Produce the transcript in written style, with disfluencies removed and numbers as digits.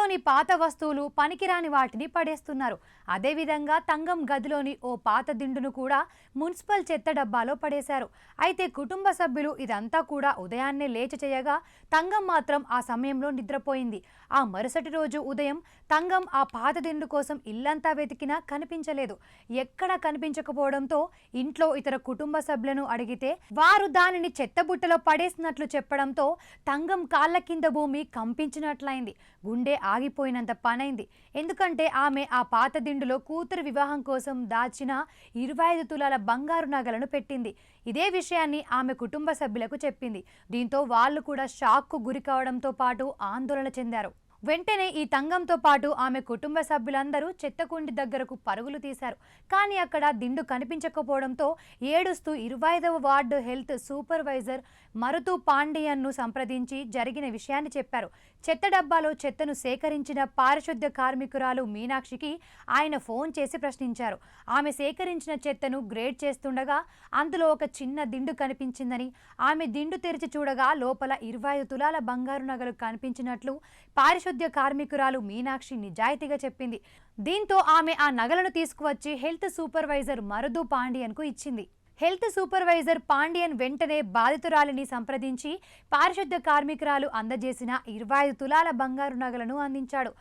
ఇంట్లోని పాత వస్తువులు పనికిరాని వాటిని పడేస్తున్నారు. అదేవిధంగా తంగం గదిలోని ఓ పాత దిండును కూడా మున్సిపల్ చెత్త డబ్బాలో పడేశారు. అయితే కుటుంబ సభ్యులు ఇదంతా కూడా ఉదయాన్నే లేచి చేయగా తంగం మాత్రం ఆ సమయంలో నిద్రపోయింది. ఆ మరుసటి రోజు ఉదయం తంగం ఆ పాత దిండు కోసం ఇల్లంతా వెతికినా కనిపించలేదు. ఎక్కడా కనిపించకపోవడంతో ఇంట్లో ఇతర కుటుంబ సభ్యులను అడిగితే వారు దానిని చెత్తబుట్టలో పడేసినట్లు చెప్పడంతో తంగం కాళ్ళ కింద భూమి కంపించినట్లయింది. గుండె ఆగిపోయినంత పనైంది. ఎందుకంటే ఆమె ఆ పాత దిండులో కూతురు వివాహం కోసం దాచిన 25 తులాల బంగారు నగలను పెట్టింది. ఇదే విషయాన్ని ఆమె కుటుంబ సభ్యులకు చెప్పింది. దీంతో వాళ్ళు కూడా షాక్కు గురి కావడంతో పాటు ఆందోళన చెందారు. వెంటనే ఈ తంగంతో పాటు ఆమె కుటుంబ సభ్యులందరూ చెత్తకుండి దగ్గరకు పరుగులు తీశారు. కానీ అక్కడ దిండు కనిపించకపోవడంతో ఏడుస్తూ 25వ వార్డు హెల్త్ సూపర్వైజర్ మరుతు పాండియన్ను సంప్రదించి జరిగిన విషయాన్ని చెప్పారు. చెత్త డబ్బాలో చెత్తను సేకరించిన పారిశుద్ధ్య కార్మికురాలు మీనాక్షికి ఆయన ఫోన్ చేసి ప్రశ్నించారు. ఆమె సేకరించిన చెత్తను గ్రేడ్ చేస్తుండగా అందులో ఒక చిన్న దిండు కనిపించిందని, ఆమె దిండు తెరిచి చూడగా లోపల 25 తులాల బంగారు నగలు కనిపించినట్లు పారిశుద్ధ్య కార్మికురాలు మీనాక్షి నిజాయితీగా చెప్పింది. దీంతో ఆమె ఆ నగలను తీసుకువచ్చి హెల్త్ సూపర్వైజర్ మరుదు పాండియన్కు ఇచ్చింది. హెల్త్ సూపర్వైజర్ పాండియన్ వెంటనే బాధితురాలిని సంప్రదించి పారిశుద్ధ్య కార్మికురాలు అందజేసిన 25 తులాల బంగారు నగలను అందించాడు.